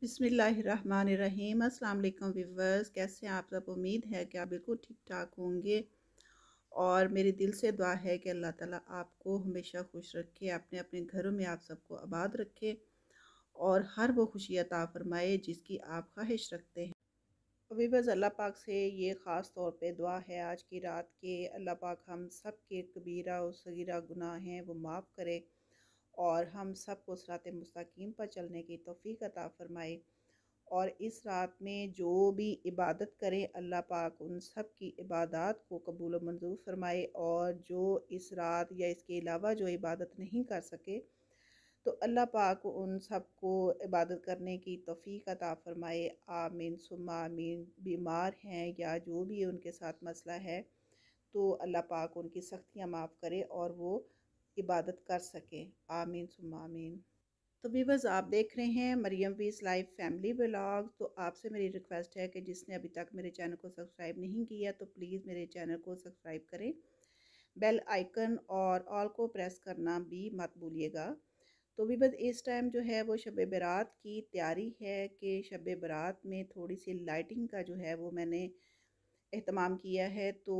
बिस्मिल्लाहिर्रहमानिर्रहीम। अस्सलाम वालेकुम व्यूअर्स, कैसे हैं आप सब। उम्मीद है कि आप बिल्कुल ठीक ठाक होंगे और मेरी दिल से दुआ है कि अल्लाह ताला आपको हमेशा खुश रखे, अपने अपने घरों में आप सबको आबाद रखे और हर वो खुशी अता फरमाए जिसकी आप ख्वाहिश रखते हैं। व्यूअर्स, अल्लाह पाक से ये ख़ास तौर पे दुआ है आज की रात के अल्लाह पाक हम सब के कबीरा और सगीरा गुनाह हैं वो माफ़ करे और हम सबको सिरात मुस्तकीम पर चलने की तौफ़ीक अता फ़रमाए। और इस रात में जो भी इबादत करें अल्लाह पाक उन सब की इबादत को कबूल व मंजूर फरमाए, और जो इस रात या इसके अलावा जो इबादत नहीं कर सके तो अल्लाह पाक उन सबको इबादत करने की तौफ़ीक अता फ़रमाए। आमीन सुम्मा आमीन। बीमार हैं या जो भी उनके साथ मसला है तो अल्लाह पाक उनकी सख्तियाँ माफ़ करे और वो इबादत कर सकें। आमीन सुम्मा आमीन। तो व्यूअर्स, आप देख रहे हैं मरियम वीज़ लाइफ फैमिली व्लॉग। तो आपसे मेरी रिक्वेस्ट है कि जिसने अभी तक मेरे चैनल को सब्सक्राइब नहीं किया तो प्लीज़ मेरे चैनल को सब्सक्राइब करें, बेल आइकन और ऑल को प्रेस करना भी मत भूलिएगा। तो व्यूअर्स, इस टाइम जो है वो शब बारात की तैयारी है कि शब बारात में थोड़ी सी लाइटिंग का जो है वो मैंने एहतमाम किया है। तो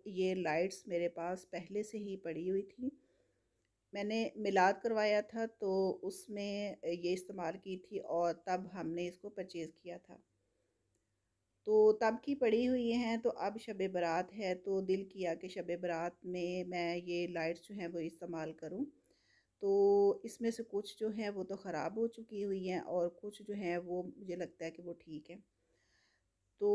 ये लाइट्स मेरे पास पहले से ही पड़ी हुई थी, मैंने मिलाद करवाया था तो उसमें ये इस्तेमाल की थी और तब हमने इसको परचेज़ किया था। तो तब की पड़ी हुई हैं, तो अब शब बारात है तो दिल किया कि शब बारात में मैं ये लाइट्स जो हैं वो इस्तेमाल करूं। तो इसमें से कुछ जो है वो तो ख़राब हो चुकी हुई हैं और कुछ जो है वो मुझे लगता है कि वो ठीक है। तो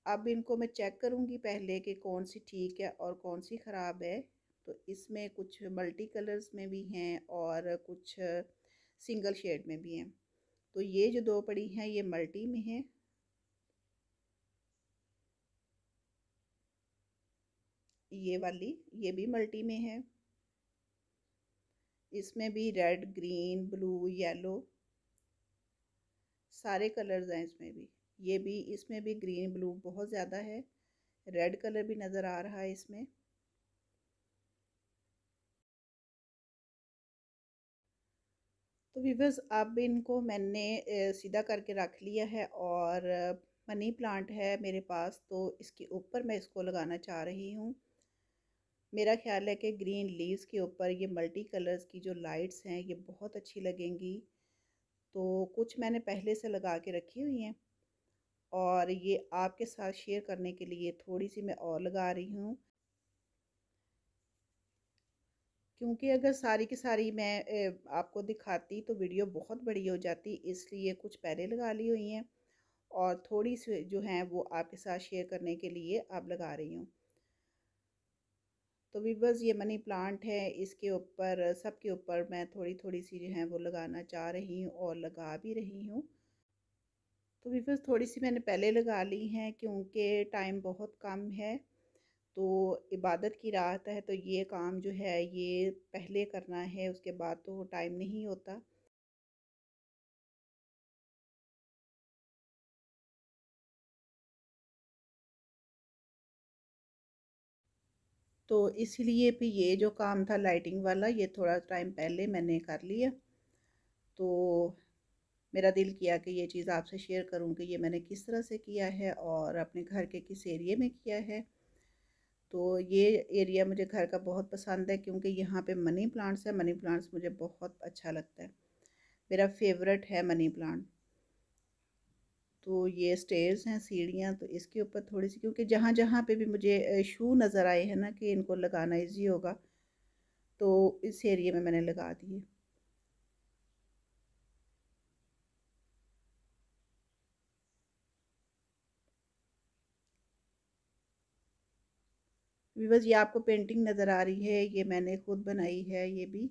अब इनको मैं चेक करूँगी पहले कि कौन सी ठीक है और कौन सी ख़राब है। तो इसमें कुछ मल्टी कलर्स में भी हैं और कुछ सिंगल शेड में भी हैं। तो ये जो दो पड़ी हैं ये मल्टी में हैं, ये वाली ये भी मल्टी में है। इसमें भी रेड ग्रीन ब्लू येलो सारे कलर्स हैं इसमें भी। ये भी इसमें भी ग्रीन ब्लू बहुत ज़्यादा है, रेड कलर भी नज़र आ रहा है इसमें। तो व्यूअर्स, अब इनको मैंने सीधा करके रख लिया है और मनी प्लांट है मेरे पास तो इसके ऊपर मैं इसको लगाना चाह रही हूँ। मेरा ख्याल है कि ग्रीन लीव्स के ऊपर ये मल्टी कलर्स की जो लाइट्स हैं ये बहुत अच्छी लगेंगी। तो कुछ मैंने पहले से लगा के रखी हुई हैं और ये आपके साथ शेयर करने के लिए थोड़ी सी मैं और लगा रही हूँ, क्योंकि अगर सारी की सारी मैं आपको दिखाती तो वीडियो बहुत बड़ी हो जाती, इसलिए कुछ पहले लगा ली हुई हैं और थोड़ी सी जो हैं वो आपके साथ शेयर करने के लिए अब लगा रही हूँ। तो वीवर्स, ये मनी प्लांट है, इसके ऊपर सबके ऊपर मैं थोड़ी थोड़ी सी जो है वो लगाना चाह रही हूँ और लगा भी रही हूँ। तो वीवर्स, थोड़ी सी मैंने पहले लगा ली हैं क्योंकि टाइम बहुत कम है। तो इबादत की रात है तो ये काम जो है ये पहले करना है, उसके बाद तो टाइम नहीं होता। तो इसीलिए भी ये जो काम था लाइटिंग वाला ये थोड़ा टाइम पहले मैंने कर लिया। तो मेरा दिल किया कि ये चीज़ आपसे शेयर करूं कि ये मैंने किस तरह से किया है और अपने घर के किस एरिया में किया है। तो ये एरिया मुझे घर का बहुत पसंद है क्योंकि यहाँ पे मनी प्लांट्स है, मनी प्लांट्स मुझे बहुत अच्छा लगता है, मेरा फेवरेट है मनी प्लांट। तो ये स्टेयर्स हैं, सीढ़ियाँ, तो इसके ऊपर थोड़ी सी क्योंकि जहाँ जहाँ पे भी मुझे शू नज़र आए हैं ना कि इनको लगाना इजी होगा तो इस एरिया में मैंने लगा दिए। व्यूअर्स, ये आपको पेंटिंग नज़र आ रही है, ये मैंने खुद बनाई है ये भी।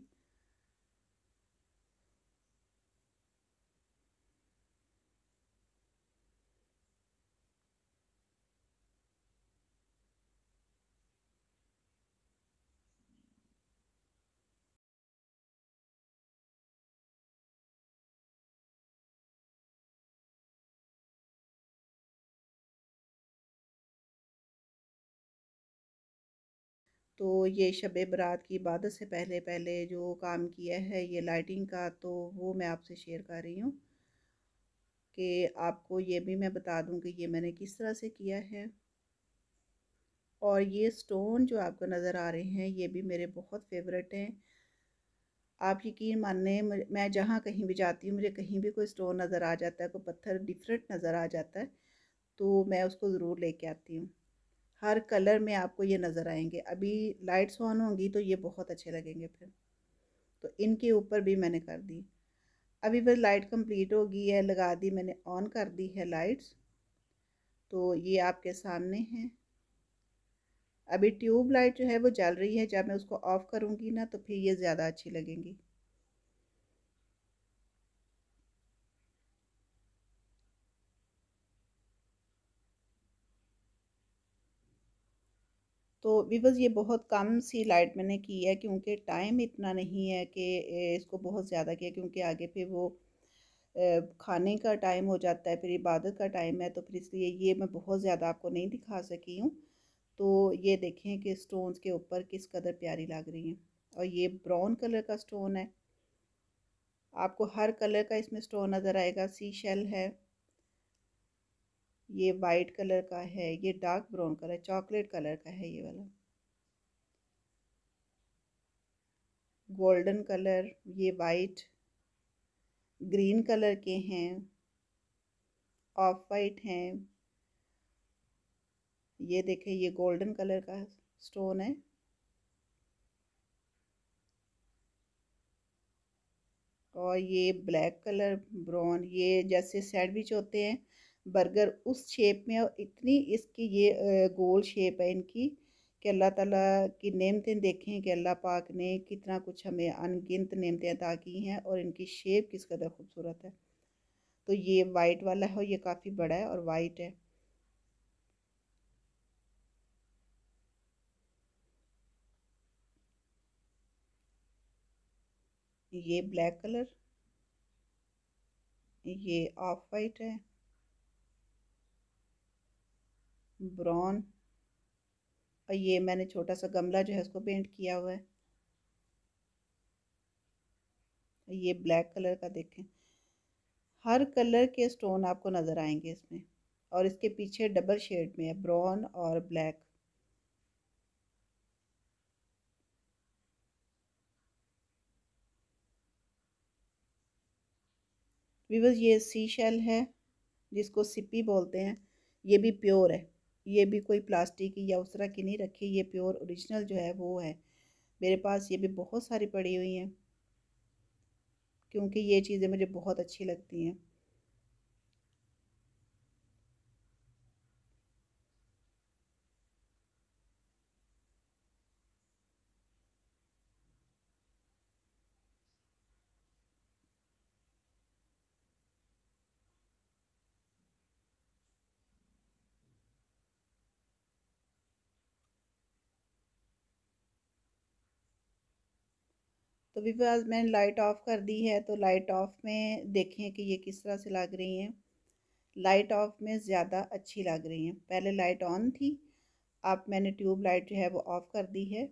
तो ये शब बारात की इबादत से पहले पहले जो काम किया है ये लाइटिंग का, तो वो मैं आपसे शेयर कर रही हूँ। कि आपको ये भी मैं बता दूं कि ये मैंने किस तरह से किया है। और ये स्टोन जो आपको नज़र आ रहे हैं ये भी मेरे बहुत फेवरेट हैं। आप यकीन माने मैं जहाँ कहीं भी जाती हूँ, मुझे कहीं भी कोई स्टोन नज़र आ जाता है, कोई पत्थर डिफरेंट नज़र आ जाता है, तो मैं उसको ज़रूर लेके आती हूँ। हर कलर में आपको ये नज़र आएंगे। अभी लाइट्स ऑन होंगी तो ये बहुत अच्छे लगेंगे फिर। तो इनके ऊपर भी मैंने कर दी। अभी बस लाइट कंप्लीट हो गई है, लगा दी मैंने, ऑन कर दी है लाइट्स। तो ये आपके सामने है। अभी ट्यूब लाइट जो है वो जल रही है, जब मैं उसको ऑफ करूँगी ना तो फिर ये ज़्यादा अच्छी लगेंगी। तो विवज़ ये बहुत कम सी लाइट मैंने की है, क्योंकि टाइम इतना नहीं है कि इसको बहुत ज़्यादा किया, क्योंकि आगे फिर वो खाने का टाइम हो जाता है, फिर इबादत का टाइम है, तो फिर इसलिए ये मैं बहुत ज़्यादा आपको नहीं दिखा सकी हूँ। तो ये देखें कि स्टोन्स के ऊपर किस कदर प्यारी लग रही हैं। और ये ब्राउन कलर का स्टोन है, आपको हर कलर का इसमें स्टोन नज़र आएगा। सी शेल है, ये वाइट कलर का है, ये dark brown colour, chocolate colour का है ये वाला, गोल्डन कलर, ये वाइट, ग्रीन कलर के हैं, ऑफ वाइट हैं। ये देखें, ये गोल्डन कलर का स्टोन है। और ये ब्लैक कलर, ब्राउन, ये जैसे सैंडविच होते हैं बर्गर उस शेप में, और इतनी इसकी ये गोल शेप है इनकी कि अल्लाह ताला की नेमतें देखें कि अल्लाह पाक ने कितना कुछ हमें अनगिनत नेमतें अता की हैं, और इनकी शेप किस कदर खूबसूरत है। तो ये वाइट वाला है और ये काफ़ी बड़ा है और वाइट है। ये ब्लैक कलर, ये ऑफ वाइट है, ब्राउन, और ये मैंने छोटा सा गमला जो है उसको पेंट किया हुआ है। ये ब्लैक कलर का देखें, हर कलर के स्टोन आपको नज़र आएंगे इसमें। और इसके पीछे डबल शेड में है, ब्राउन और ब्लैक। वीवर्स, ये सी शेल है जिसको सिप्पी बोलते हैं, ये भी प्योर है। ये भी कोई प्लास्टिक की या उस तरह की नहीं रखी, ये प्योर ओरिजिनल जो है वो है। मेरे पास ये भी बहुत सारी पड़ी हुई हैं, क्योंकि ये चीज़ें मुझे बहुत अच्छी लगती हैं। तो वीवर्स, मैंने लाइट ऑफ कर दी है, तो लाइट ऑफ में देखें कि ये किस तरह से लग रही हैं। लाइट ऑफ में ज़्यादा अच्छी लग रही हैं। पहले लाइट ऑन थी, अब मैंने ट्यूब लाइट जो है वो ऑफ़ कर दी है।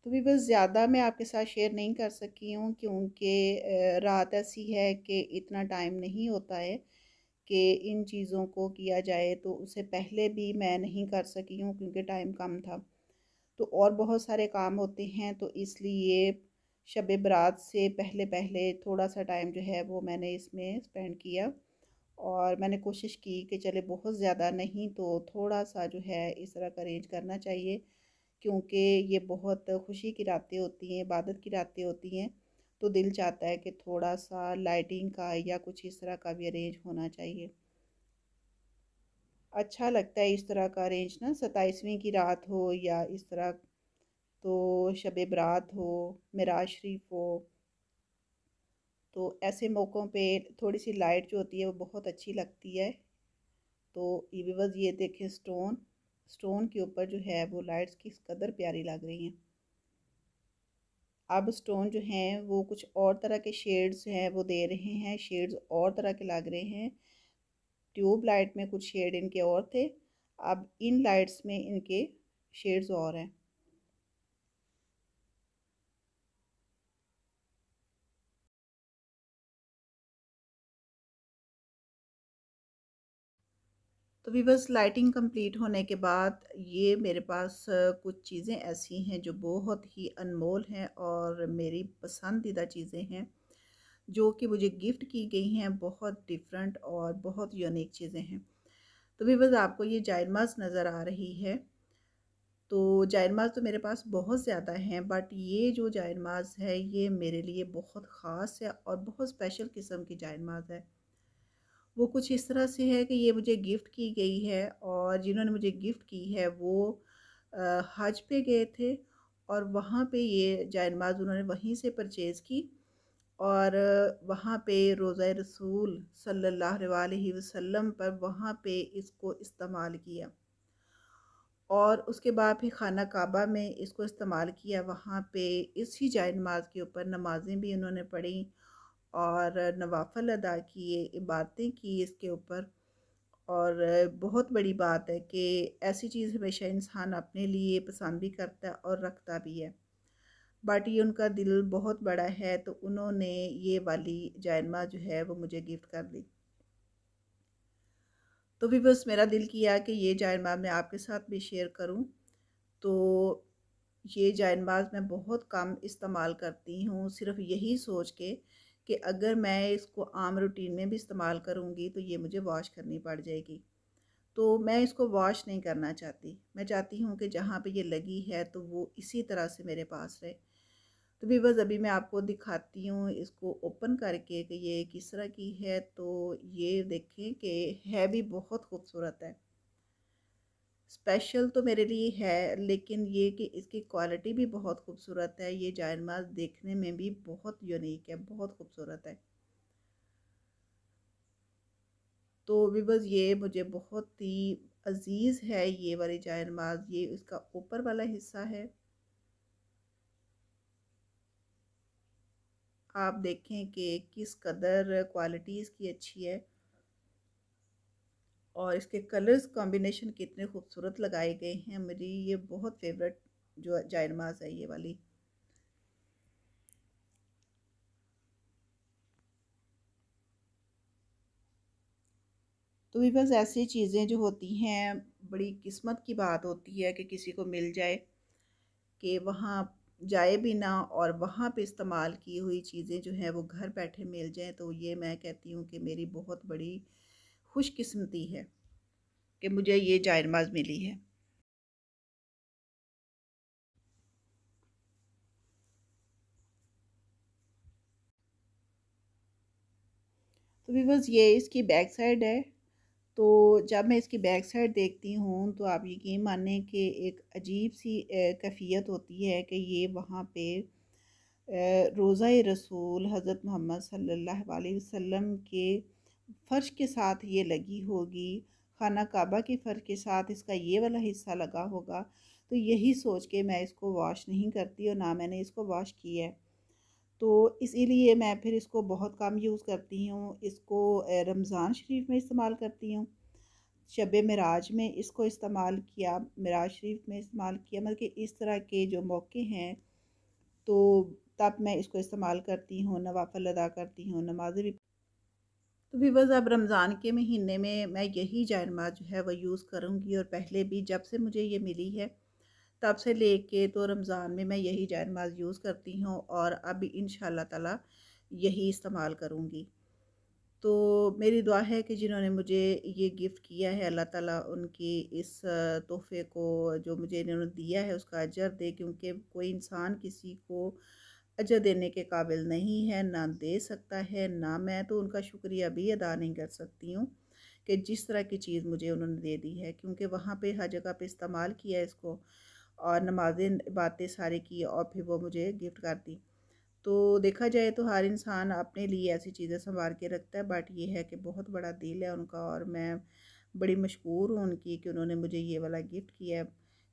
तो भी बस ज़्यादा मैं आपके साथ शेयर नहीं कर सकी हूँ, क्योंकि रात ऐसी है कि इतना टाइम नहीं होता है कि इन चीज़ों को किया जाए। तो उससे पहले भी मैं नहीं कर सकी हूँ क्योंकि टाइम कम था। तो और बहुत सारे काम होते हैं, तो इसलिए शब बारात से पहले पहले थोड़ा सा टाइम जो है वो मैंने इसमें स्पेंड किया। और मैंने कोशिश की कि चले बहुत ज़्यादा नहीं तो थोड़ा सा जो है इस तरह का अरेंज करना चाहिए, क्योंकि ये बहुत खुशी की रातें होती हैं, इबादत की रातें होती हैं। तो दिल चाहता है कि थोड़ा सा लाइटिंग का या कुछ इस तरह का भी अरेंज होना चाहिए। अच्छा लगता है इस तरह का अरेंज ना, 27वीं की रात हो या इस तरह, तो शब बारात हो, मेराज शरीफ हो, तो ऐसे मौक़ों पे थोड़ी सी लाइट जो होती है वो बहुत अच्छी लगती है। तो ये भी बस ये देखें, स्टोन स्टोन के ऊपर जो है वो लाइट्स किस कदर प्यारी लग रही हैं। अब स्टोन जो हैं वो कुछ और तरह के शेड्स हैं वो दे रहे हैं, शेड्स और तरह के लग रहे हैं। ट्यूब लाइट में कुछ शेड इनके और थे, अब इन लाइट्स में इनके शेड्स और हैं। तो भी बस लाइटिंग कंप्लीट होने के बाद ये मेरे पास कुछ चीज़ें ऐसी हैं जो बहुत ही अनमोल हैं और मेरी पसंदीदा चीज़ें हैं, जो कि मुझे गिफ्ट की गई हैं। बहुत डिफरेंट और बहुत यूनिक चीज़ें हैं। तो भी बस आपको ये जायनमाज़ नज़र आ रही है। तो जायनमाज़ तो मेरे पास बहुत ज़्यादा हैं, बट ये जो जायनमाज़ है ये मेरे लिए बहुत ख़ास है और बहुत स्पेशल किस्म की जायनमाज़ है। वो कुछ इस तरह से है कि ये मुझे गिफ्ट की गई है, और जिन्होंने मुझे गिफ्ट की है वो हज पे गए थे, और वहाँ पे ये जायनमाज़ उन्होंने वहीं से परचेज़ की। और वहाँ पे रोज़ा रसूल सल्लल्लाहु अलैहि वसल्लम पर वहाँ पे इसको इस्तेमाल किया, और उसके बाद फिर खाना काबा में इसको इस्तेमाल किया। वहाँ पे इसी जाए नमाज के ऊपर नमाज़ें भी उन्होंने पढ़ी और नवाफ़िल अदा किए, इबादतें की इसके ऊपर। और बहुत बड़ी बात है कि ऐसी चीज़ हमेशा इंसान अपने लिए पसंद भी करता है और रखता भी है। बट ये उनका दिल बहुत बड़ा है, तो उन्होंने ये वाली जायनमा जो है वो मुझे गिफ्ट कर दी। तो भी बस मेरा दिल किया कि ये जायनमा मैं आपके साथ भी शेयर करूं। तो ये जायनमाज़ मैं बहुत कम इस्तेमाल करती हूँ, सिर्फ़ यही सोच के कि अगर मैं इसको आम रूटीन में भी इस्तेमाल करूँगी तो ये मुझे वॉश करनी पड़ जाएगी। तो मैं इसको वॉश नहीं करना चाहती। मैं चाहती हूँ कि जहाँ पे ये लगी है तो वो इसी तरह से मेरे पास रहे। तो भी बस अभी मैं आपको दिखाती हूँ इसको ओपन करके कि ये किस तरह की है। तो ये देखें कि है भी बहुत खूबसूरत है। स्पेशल तो मेरे लिए है, लेकिन ये कि इसकी क्वालिटी भी बहुत खूबसूरत है। ये जायनमाज़ देखने में भी बहुत यूनिक है, बहुत खूबसूरत है। तो भी बस ये मुझे बहुत ही अज़ीज़ है ये वाली जायनमाज़। ये इसका ऊपर वाला हिस्सा है। आप देखें कि किस कदर क्वालिटी इसकी अच्छी है, और इसके कलर्स कॉम्बिनेशन कितने खूबसूरत लगाए गए हैं। मेरी ये बहुत फेवरेट जो जायनमाज़ है ये वाली। तो भी बस ऐसी चीज़ें जो होती हैं, बड़ी किस्मत की बात होती है कि किसी को मिल जाए, कि वहाँ जाए भी ना और वहाँ पे इस्तेमाल की हुई चीज़ें जो हैं वो घर बैठे मिल जाएँ। तो ये मैं कहती हूँ कि मेरी बहुत बड़ी खुशकिस्मती है कि मुझे ये जायनमाज़ मिली है। तो भी बस ये इसकी बैक साइड है। तो जब मैं इसकी बैक साइड देखती हूँ तो आप यकीन मानें कि एक अजीब सी कैफ़ियत होती है कि ये वहाँ पे रोज़ा रसूल हज़रत मोहम्मद सल्लल्लाहु अलैहि वसल्लम के फ़र्श के साथ ये लगी होगी, खाना काबा के फ़र्श के साथ इसका ये वाला हिस्सा लगा होगा। तो यही सोच के मैं इसको वॉश नहीं करती और ना मैंने इसको वॉश किया है। तो इसीलिए मैं फिर इसको बहुत कम यूज़ करती हूँ। इसको रमज़ान शरीफ में इस्तेमाल करती हूँ, शब मेराज में इसको इस्तेमाल किया, मेराज शरीफ में इस्तेमाल किया। मतलब कि इस तरह के जो मौके हैं तो तब मैं इसको इस्तेमाल करती हूँ, नवाफ़िल अदा करती हूँ, नमाज़ें भी। तो व्यूअर्स अब रमज़ान के महीने में मैं यही जायनमाज़ जो है वो यूज़ करूँगी, और पहले भी जब से मुझे ये मिली है तब से लेके तो रमज़ान में मैं यही जायनमाज़ यूज़ करती हूँ, और अब इंशाअल्लाह ताला यही इस्तेमाल करूँगी। तो मेरी दुआ है कि जिन्होंने मुझे ये गिफ्ट किया है, अल्लाह ताला उनकी इस तोहफ़े को जो मुझे इन्होंने दिया है उसका अजर दे, क्योंकि कोई इंसान किसी को अजर देने के काबिल नहीं है, ना दे सकता है, ना मैं तो उनका शुक्रिया भी अदा नहीं कर सकती हूँ कि जिस तरह की चीज़ मुझे उन्होंने दे दी है, क्योंकि वहाँ पे हर जगह पे इस्तेमाल किया है इसको, और नमाज़ें बातें सारी की, और फिर वो मुझे गिफ्ट कर दी। तो देखा जाए तो हर इंसान अपने लिए ऐसी चीज़ें सँभाल के रखता है, बट ये है कि बहुत बड़ा दिल है उनका, और मैं बड़ी मशकूर हूँ उनकी कि उन्होंने मुझे ये वाला गिफ्ट किया है,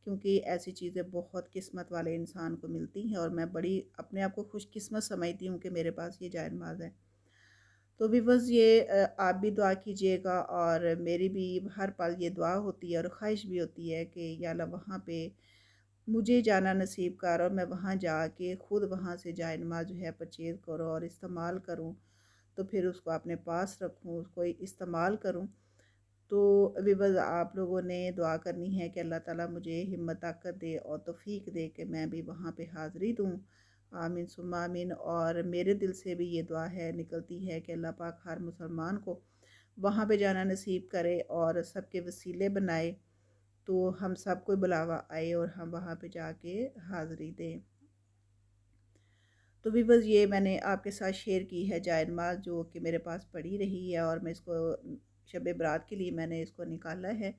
क्योंकि ऐसी चीज़ें बहुत किस्मत वाले इंसान को मिलती हैं, और मैं बड़ी अपने आप को खुशकिस्मत समझती हूँ कि मेरे पास ये जायनमाज़ है। तो भी बस ये आप भी दुआ कीजिएगा, और मेरी भी हर पल ये दुआ होती है और ख़्वाहिश भी होती है कि या अल्लाह वहाँ पे मुझे जाना नसीब कर, और मैं वहाँ जाके ख़ुद वहाँ से जायनमाज़ जो है परचेज़ करूँ और इस्तेमाल करूँ, तो फिर उसको अपने पास रखूँ, उसको इस्तेमाल करूँ। तो अभी बस आप लोगों ने दुआ करनी है कि अल्लाह ताला मुझे हिम्मत ताकत दे और तौफ़ीक दे कि मैं भी वहाँ पे हाज़िरी दूँ। आमीन सुम्मा आमीन। और मेरे दिल से भी ये दुआ है निकलती है कि अल्लाह पाक हर मुसलमान को वहाँ पे जाना नसीब करे और सबके वसीले बनाए, तो हम सबको बुलावा आए और हम वहाँ पे जाके हाज़िरी दें। तो भी बस ये मैंने आपके साथ शेयर की है जायनमाज़, जो कि मेरे पास पड़ी रही है, और मैं इसको शब बारात के लिए मैंने इसको निकाला है।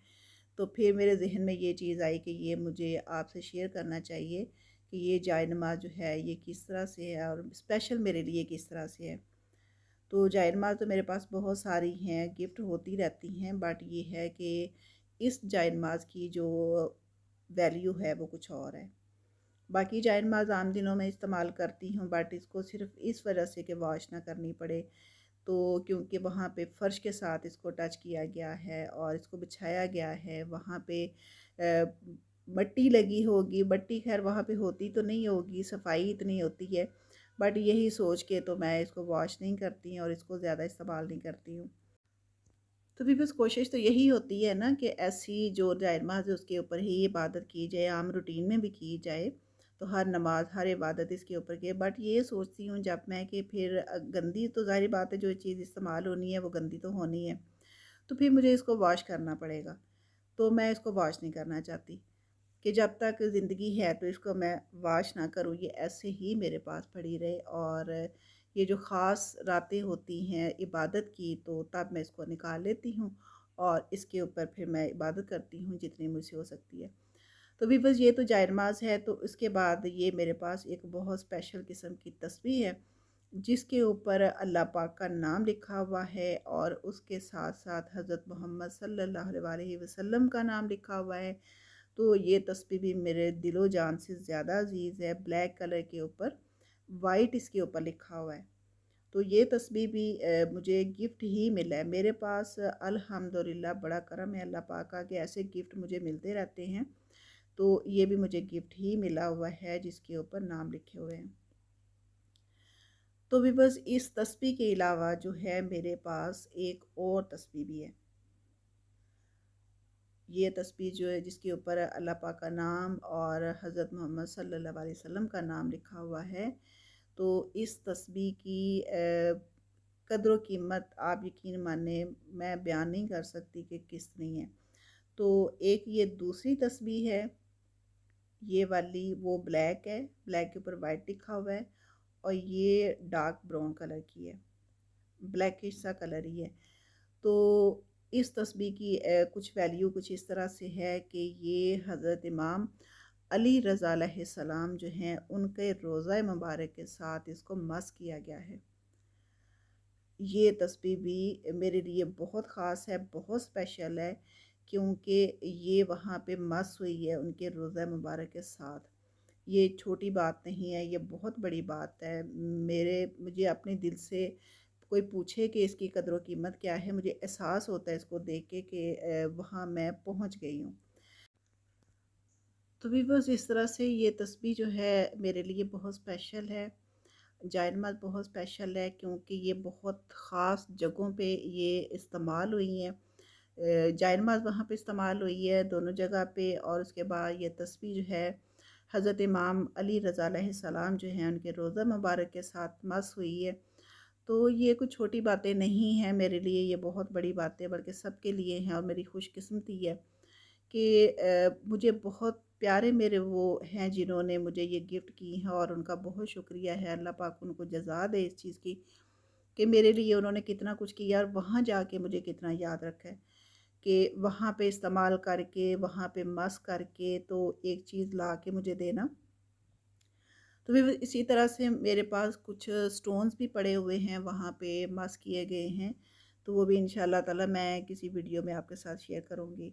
तो फिर मेरे ज़हन में ये चीज़ आई कि ये मुझे आपसे शेयर करना चाहिए कि ये जायनमाज़ जो है ये किस तरह से है, और स्पेशल मेरे लिए किस तरह से है। तो जायनमाज़ तो मेरे पास बहुत सारी हैं, गिफ्ट होती रहती हैं, बट ये है कि इस जायनमाज़ की जो वैल्यू है वो कुछ और है। बाकी जायनमाज़ आम दिनों में इस्तेमाल करती हूँ, बट इसको सिर्फ़ इस वजह से कि वॉश ना करनी पड़े, तो क्योंकि वहाँ पे फ़र्श के साथ इसको टच किया गया है और इसको बिछाया गया है, वहाँ पे मट्टी लगी होगी, मट्टी ख़ैर वहाँ पे होती तो नहीं होगी, सफाई इतनी होती है, बट यही सोच के तो मैं इसको वॉश नहीं करती और इसको ज़्यादा इस्तेमाल नहीं करती हूँ। तो भी बस कोशिश तो यही होती है ना कि ऐसी जो जायनमाज़ है उसके ऊपर ही इबादत की जाए, आम रूटीन में भी की जाए, तो हर नमाज हर इबादत इसके ऊपर की। बट ये सोचती हूँ जब मैं कि फिर गंदी तो ज़ाहिर बात है, जो चीज़ इस्तेमाल होनी है वो गंदी तो होनी है, तो फिर मुझे इसको वॉश करना पड़ेगा। तो मैं इसको वॉश नहीं करना चाहती कि जब तक ज़िंदगी है तो इसको मैं वॉश ना करूँ, ये ऐसे ही मेरे पास पड़ी रहे। और ये जो ख़ास रातें होती हैं इबादत की, तो तब मैं इसको निकाल लेती हूँ और इसके ऊपर फिर मैं इबादत करती हूँ जितनी मुझसे हो सकती है। तो भी बस ये तो जायनमाज़ है। तो उसके बाद ये मेरे पास एक बहुत स्पेशल किस्म की तस्बीह है, जिसके ऊपर अल्लाह पाक का नाम लिखा हुआ है, और उसके साथ-साथ हज़रत मोहम्मद सल्लल्लाहु अलैहि वसल्लम का नाम लिखा हुआ है। तो ये तस्बीह भी मेरे दिलो जान से ज़्यादा अज़ीज़ है। ब्लैक कलर के ऊपर वाइट इसके ऊपर लिखा हुआ है। तो ये तस्बीह भी मुझे गिफ्ट ही मिला है। मेरे पास अल्हम्दुलिल्लाह बड़ा करम है अल्लाह पाक का कि ऐसे गिफ्ट मुझे मिलते रहते हैं। तो ये भी मुझे गिफ्ट ही मिला हुआ है जिसके ऊपर नाम लिखे हुए हैं। तो भी बस इस तस्बीह के अलावा जो है मेरे पास एक और तस्बीह भी है। ये तस्बीह जो है जिसके ऊपर अल्लाह पाक का नाम और हज़रत मोहम्मद सल्लल्लाहु अलैहि वसल्लम का नाम लिखा हुआ है। तो इस तस्बीह की कदर कीमत आप यकीन माने मैं बयान नहीं कर सकती कि कितनी है। तो एक ये दूसरी तस्बीह है, ये वाली वो ब्लैक है, ब्लैक के ऊपर वाइट लिखा हुआ है, और ये डार्क ब्राउन कलर की है, ब्लैकिश सा कलर ही है। तो इस तस्बीह की कुछ वैल्यू कुछ इस तरह से है कि ये हज़रत इमाम अली रज़ा अलैहिस्सलाम जो हैं उनके रोज़ा मुबारक के साथ इसको मस किया गया है। ये तस्बीह भी मेरे लिए बहुत ख़ास है, बहुत स्पेशल है, क्योंकि ये वहाँ पे मस हुई है उनके रोज़ा मुबारक के साथ। ये छोटी बात नहीं है, ये बहुत बड़ी बात है। मुझे अपने दिल से कोई पूछे कि इसकी कदर व कीमत क्या है, मुझे एहसास होता है इसको देख के कि वहाँ मैं पहुँच गई हूँ। तो भी बस इस तरह से ये तस्बीह जो है मेरे लिए बहुत स्पेशल है। जाए नमाज़ बहुत स्पेशल है क्योंकि ये बहुत ख़ास जगहों पे ये इस्तेमाल हुई हैं। जाए नमाज़ वहाँ पे इस्तेमाल हुई है दोनों जगह पे, और उसके बाद ये तस्बीह जो है हज़रत इमाम अली रज़ा अलैहिस्सलाम जो हैं उनके रोज़ा मुबारक के साथ मस हुई है। तो ये कुछ छोटी बातें नहीं हैं मेरे लिए, ये बहुत बड़ी बातें बल्कि सबके लिए हैं, और मेरी खुशकिस्मती है कि मुझे बहुत प्यारे मेरे वो हैं जिन्होंने मुझे ये गिफ्ट की हैं, और उनका बहुत शुक्रिया है। अल्लाह पाक उनको जज़ा दे इस चीज़ की कि मेरे लिए उन्होंने कितना कुछ किया और वहाँ जाके मुझे कितना याद रखा है कि वहाँ पे इस्तेमाल करके, वहाँ पे मस करके तो एक चीज़ ला के मुझे देना। तो भी इसी तरह से मेरे पास कुछ स्टोन्स भी पड़े हुए हैं वहाँ पे मस किए गए हैं, तो वो भी इंशाल्लाह ताला मैं किसी वीडियो में आपके साथ शेयर करूँगी।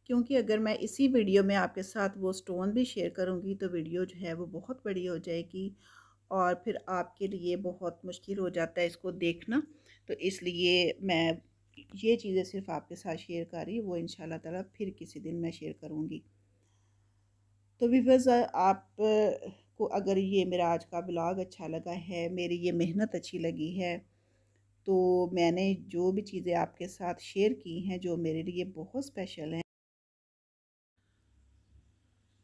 क्योंकि अगर मैं इसी वीडियो में आपके साथ वो स्टोन भी शेयर करूँगी तो वीडियो जो है वो बहुत बड़ी हो जाएगी, और फिर आपके लिए बहुत मुश्किल हो जाता है इसको देखना। तो इसलिए मैं ये चीज़ें सिर्फ आपके साथ शेयर कर रही हूँ, वो इंशाल्लाह ताला फिर किसी दिन मैं शेयर करूँगी। तो व्यूअर्स, आप को अगर ये मेरा आज का ब्लॉग अच्छा लगा है, मेरी ये मेहनत अच्छी लगी है, तो मैंने जो भी चीज़ें आपके साथ शेयर की हैं जो मेरे लिए बहुत स्पेशल हैं,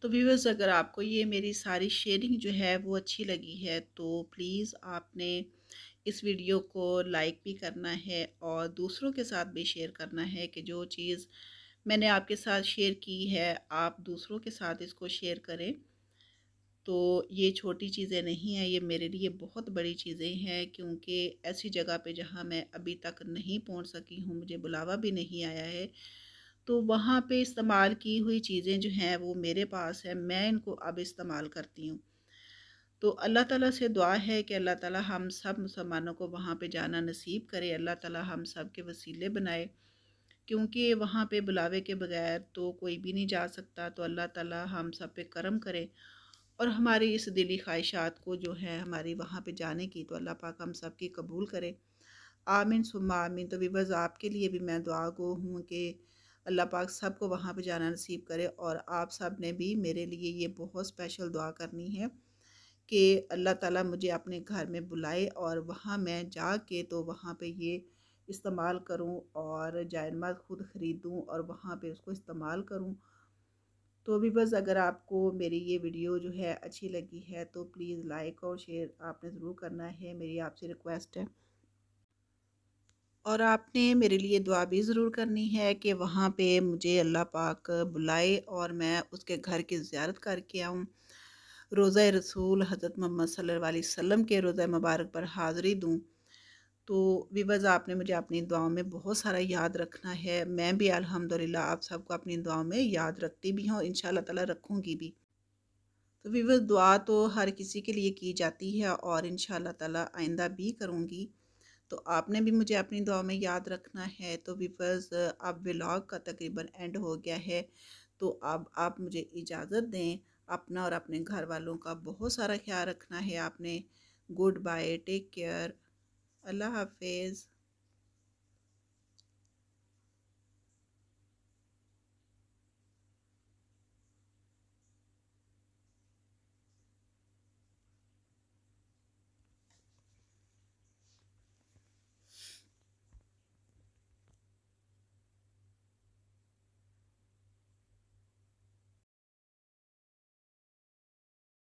तो व्यूअर्स अगर आपको ये मेरी सारी शेयरिंग जो है वो अच्छी लगी है तो प्लीज़ आपने इस वीडियो को लाइक भी करना है और दूसरों के साथ भी शेयर करना है कि जो चीज़ मैंने आपके साथ शेयर की है आप दूसरों के साथ इसको शेयर करें। तो ये छोटी चीज़ें नहीं हैं, ये मेरे लिए बहुत बड़ी चीज़ें हैं, क्योंकि ऐसी जगह पे जहाँ मैं अभी तक नहीं पहुँच सकी हूँ, मुझे बुलावा भी नहीं आया है, तो वहाँ पे इस्तेमाल की हुई चीज़ें जो हैं वो मेरे पास है, मैं इनको अब इस्तेमाल करती हूँ। तो अल्लाह ताला से दुआ है कि अल्लाह ताला हम सब मुसलमानों को वहाँ पे जाना नसीब करे, अल्लाह ताला हम सब के वसीले बनाए, क्योंकि वहाँ पे बुलावे के बगैर तो कोई भी नहीं जा सकता। तो अल्लाह ताला हम सब पे करम करे और हमारी इस दिली ख्वाहिशात को जो है हमारी वहाँ पे जाने की, तो अल्लाह पाक हम सब की कबूल करे। आमीन सुम्मा आमीन। तो विबज़ आपके लिए भी मैं दुआ गो हूँ कि अल्लाह पाक सबको वहाँ पे जाना नसीब करे, और आप सब ने भी मेरे लिए ये बहुत स्पेशल दुआ करनी है कि अल्लाह ताला मुझे अपने घर में बुलाए और वहाँ मैं जाके तो वहाँ पे ये इस्तेमाल करूँ और जायनमाज़ खुद ख़रीदूँ और वहाँ पे उसको इस्तेमाल करूँ। तो भी बस अगर आपको मेरी ये वीडियो जो है अच्छी लगी है तो प्लीज़ लाइक और शेयर आपने ज़रूर करना है, मेरी आपसे रिक्वेस्ट है। और आपने मेरे लिए दुआ भी ज़रूर करनी है कि वहाँ पे मुझे अल्लाह पाक बुलाए और मैं उसके घर की ज़ियारत करके आऊँ, रोज़ा रसूल हज़रत मोहम्मद सल्लल्लाहु अलैहि वसल्लम के रोज़ा मुबारक पर हाज़िरी दूँ। तो विवज़ आपने मुझे अपनी दुआओं में बहुत सारा याद रखना है। मैं भी अल्हम्दुलिल्लाह आप सबको अपनी दुआओं में याद रखती भी हूँ, इंशाअल्लाह ताला रखूँगी भी। तो विवज़ दुआ तो हर किसी के लिए की जाती है और इंशाअल्लाह ताला आइंदा भी करूँगी। तो आपने भी मुझे अपनी दुआ में याद रखना है। तो विवज़ अब व्लॉग का तकरीबन एंड हो गया है, तो अब आप मुझे इजाज़त दें। अपना और अपने घर वालों का बहुत सारा ख्याल रखना है आपने। गुड बाय, टेक केयर, अल्लाह हाफ़िज़।